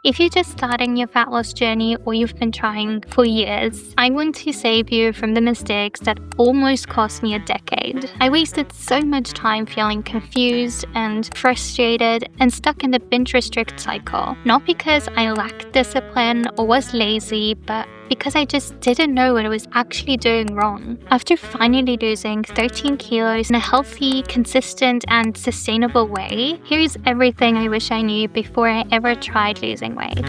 If you're just starting your fat loss journey or you've been trying for years, I want to save you from the mistakes that almost cost me a decade. I wasted so much time feeling confused and frustrated and stuck in the binge restrict cycle. Not because I lacked discipline or was lazy, but because I just didn't know what I was actually doing wrong. After finally losing 13 kilos in a healthy, consistent, and sustainable way, here's everything I wish I knew before I ever tried losing weight.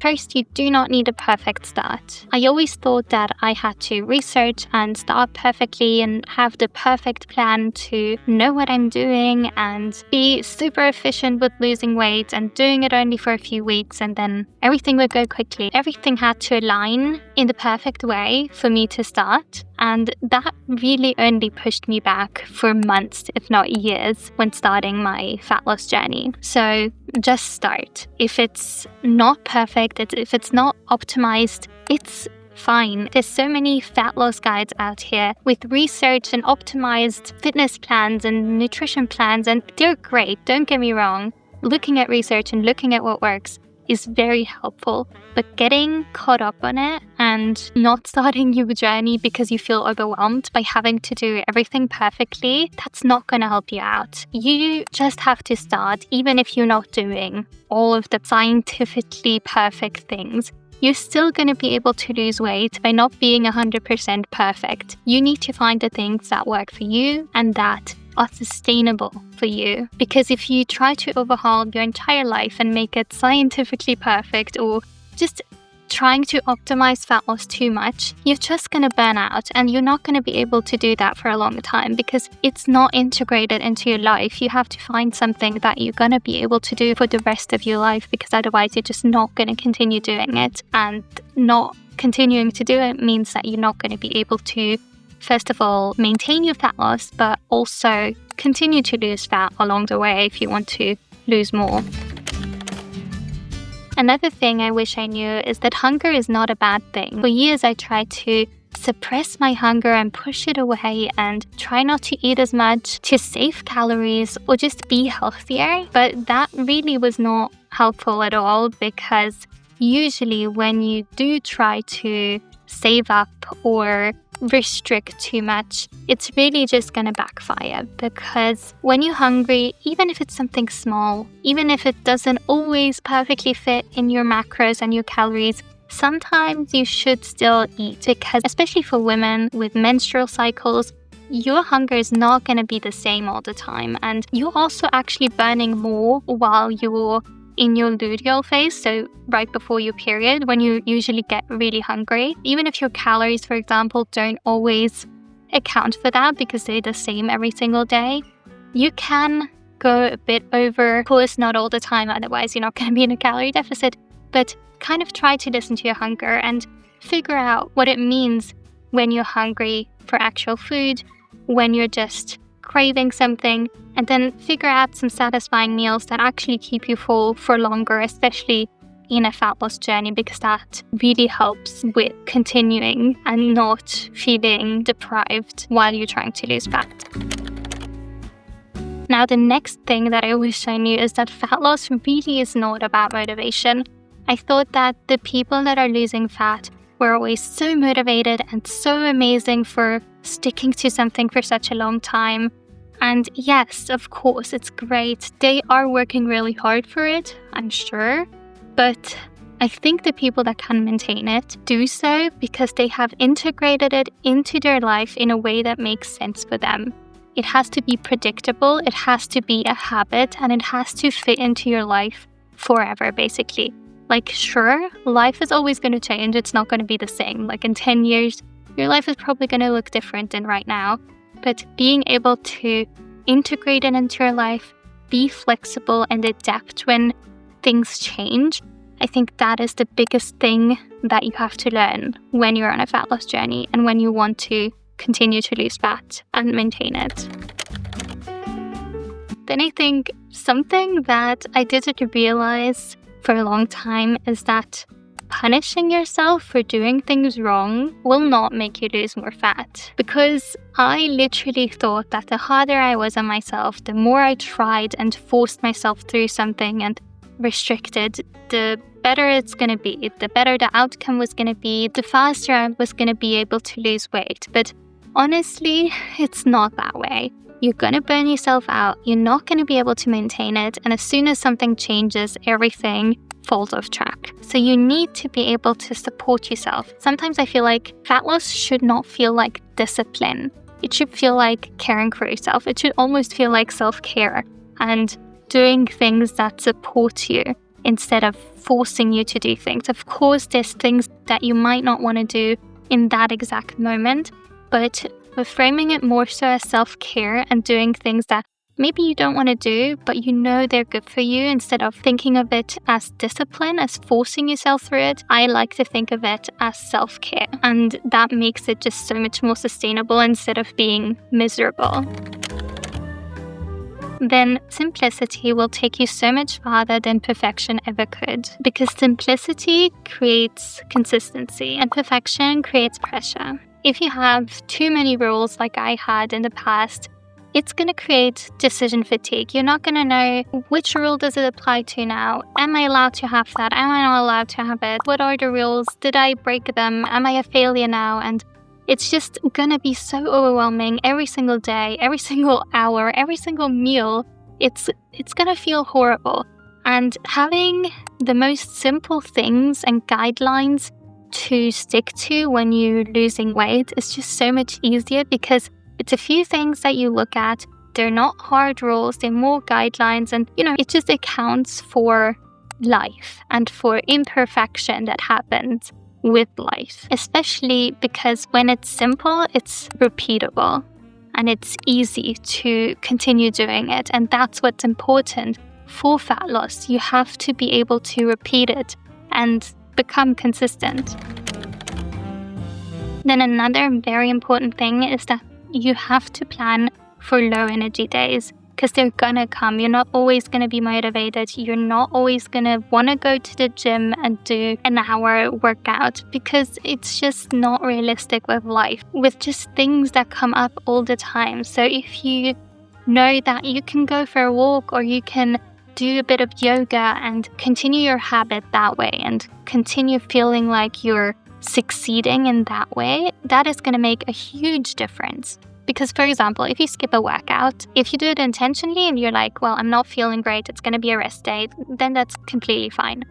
First, you do not need a perfect start. I always thought that I had to research and start perfectly and have the perfect plan to know what I'm doing and be super efficient with losing weight and doing it only for a few weeks and then everything would go quickly. Everything had to align in the perfect way for me to start. And that really only pushed me back for months, if not years, when starting my fat loss journey. So just start. If it's not perfect, if it's not optimized, it's fine. There's so many fat loss guides out here with research and optimized fitness plans and nutrition plans, and they're great, don't get me wrong. Looking at research and looking at what works is very helpful, but getting caught up on it and not starting your journey because you feel overwhelmed by having to do everything perfectly, that's not going to help you out. You just have to start, even if you're not doing all of the scientifically perfect things. You're still going to be able to lose weight by not being 100% perfect. You need to find the things that work for you and that are sustainable for you. Because if you try to overhaul your entire life and make it scientifically perfect or just trying to optimize fat loss too much, you're just going to burn out and you're not going to be able to do that for a long time because it's not integrated into your life. You have to find something that you're going to be able to do for the rest of your life because otherwise you're just not going to continue doing it. And not continuing to do it means that you're not going to be able to, first of all, maintain your fat loss, but also continue to lose fat along the way if you want to lose more. Another thing I wish I knew is that hunger is not a bad thing. For years, I tried to suppress my hunger and push it away and try not to eat as much to save calories or just be healthier. But that really was not helpful at all because usually when you do try to save up or restrict too much, it's really just gonna backfire because when you're hungry, even if it's something small, even if it doesn't always perfectly fit in your macros and your calories, sometimes you should still eat because especially for women with menstrual cycles, your hunger is not going to be the same all the time and you're also actually burning more while you're in your luteal phase, so right before your period, when you usually get really hungry. Even if your calories, for example, don't always account for that because they're the same every single day, you can go a bit over. Of course, not all the time, otherwise you're not going to be in a calorie deficit, but kind of try to listen to your hunger and figure out what it means when you're hungry for actual food, when you're just craving something, and then figure out some satisfying meals that actually keep you full for longer, especially in a fat loss journey, because that really helps with continuing and not feeling deprived while you're trying to lose fat. Now, the next thing that I wish I knew is that fat loss really is not about motivation. I thought that the people that are losing fat were always so motivated and so amazing for sticking to something for such a long time. And yes, of course, it's great. They are working really hard for it, I'm sure. But I think the people that can maintain it do so because they have integrated it into their life in a way that makes sense for them. It has to be predictable, it has to be a habit, and it has to fit into your life forever, basically. Like, sure, life is always going to change. It's not going to be the same. Like in 10 years, your life is probably going to look different than right now. But being able to integrate it into your life, be flexible and adapt when things change, I think that is the biggest thing that you have to learn when you're on a fat loss journey and when you want to continue to lose fat and maintain it. Then I think something that I didn't realize for a long time is that punishing yourself for doing things wrong will not make you lose more fat. Because I literally thought that the harder I was on myself, the more I tried and forced myself through something and restricted, the better it's going to be, the better the outcome was going to be, the faster I was going to be able to lose weight. But honestly, it's not that way. You're going to burn yourself out. You're not going to be able to maintain it. And as soon as something changes, everything falls off track. So you need to be able to support yourself. Sometimes I feel like fat loss should not feel like discipline. It should feel like caring for yourself. It should almost feel like self-care and doing things that support you instead of forcing you to do things. Of course, there's things that you might not want to do in that exact moment, but we're framing it more so as self-care and doing things that maybe you don't want to do, but you know they're good for you, instead of thinking of it as discipline, as forcing yourself through it. I like to think of it as self-care, and that makes it just so much more sustainable instead of being miserable. Then simplicity will take you so much farther than perfection ever could, because simplicity creates consistency and perfection creates pressure. If you have too many rules like I had in the past, it's going to create decision fatigue. You're not going to know which rule does it apply to now. Am I allowed to have that? Am I not allowed to have it? What are the rules? Did I break them? Am I a failure now? And it's just going to be so overwhelming every single day, every single hour, every single meal. It's going to feel horrible. And having the most simple things and guidelines to stick to when you're losing weight is just so much easier, because it's a few things that you look at. They're not hard rules, they're more guidelines, and it just accounts for life and for imperfection that happens with life. Especially because when it's simple, it's repeatable and it's easy to continue doing it. And that's what's important for fat loss. You have to be able to repeat it and become consistent. Then another very important thing is that you have to plan for low energy days, because they're gonna come. You're not always gonna be motivated. You're not always gonna wanna go to the gym and do an hour workout, because it's just not realistic with life, with just things that come up all the time. So if you know that you can go for a walk, or you can do a bit of yoga and continue your habit that way and continue feeling like you're succeeding in that way, that is going to make a huge difference. Because, for example, if you skip a workout, if you do it intentionally and you're like, well, I'm not feeling great, it's going to be a rest day, then that's completely fine.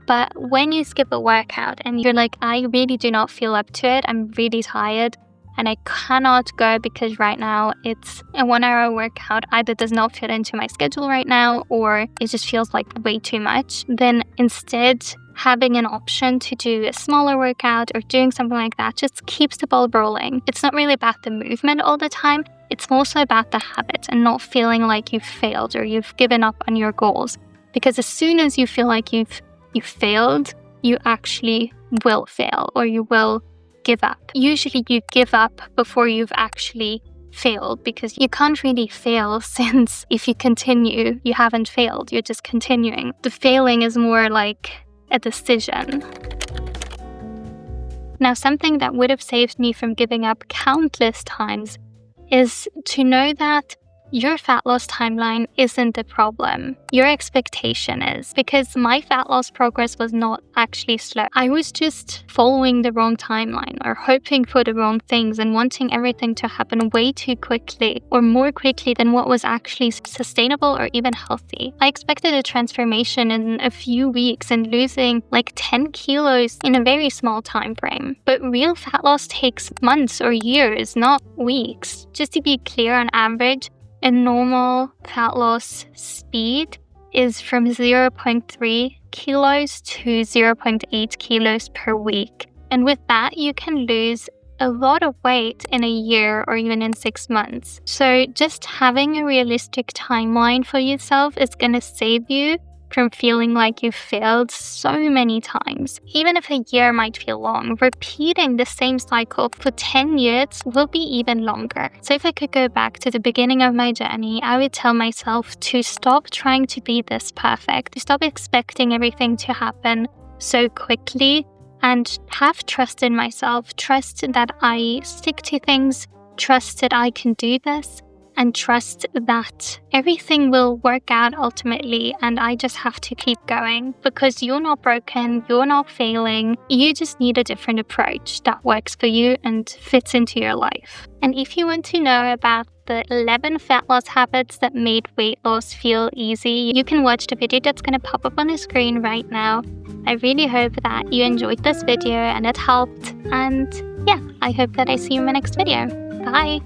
But when you skip a workout and you're like, I really do not feel up to it, I'm really tired, and I cannot go because right now it's a 1 hour workout, either does not fit into my schedule right now, or it just feels like way too much, then instead having an option to do a smaller workout or doing something like that just keeps the ball rolling. It's not really about the movement all the time, it's more so about the habit and not feeling like you've failed or you've given up on your goals. Because as soon as you feel like you've failed, you actually will fail, or you will give up. Usually you give up before you've actually failed, because you can't really fail, since if you continue, you haven't failed, you're just continuing. The failing is more like a decision. Now, something that would have saved me from giving up countless times is to know that your fat loss timeline isn't the problem. Your expectation is, because my fat loss progress was not actually slow. I was just following the wrong timeline, or hoping for the wrong things and wanting everything to happen way too quickly, or more quickly than what was actually sustainable or even healthy. I expected a transformation in a few weeks and losing like 10 kilos in a very small time frame. But real fat loss takes months or years, not weeks. Just to be clear, on average, a normal fat loss speed is from 0.3 kilos to 0.8 kilos per week. And with that, you can lose a lot of weight in a year or even in 6 months. So just having a realistic timeline for yourself is going to save you from feeling like you've failed so many times. Even if a year might feel long, repeating the same cycle for 10 years will be even longer. So if I could go back to the beginning of my journey, I would tell myself to stop trying to be this perfect, to stop expecting everything to happen so quickly, and have trust in myself, trust that I stick to things, trust that I can do this, and trust that everything will work out ultimately, and I just have to keep going because you're not broken, you're not failing. You just need a different approach that works for you and fits into your life. And if you want to know about the 11 fat loss habits that made weight loss feel easy, you can watch the video that's going to pop up on the screen right now. I really hope that you enjoyed this video and it helped. And yeah, I hope that I see you in my next video. Bye!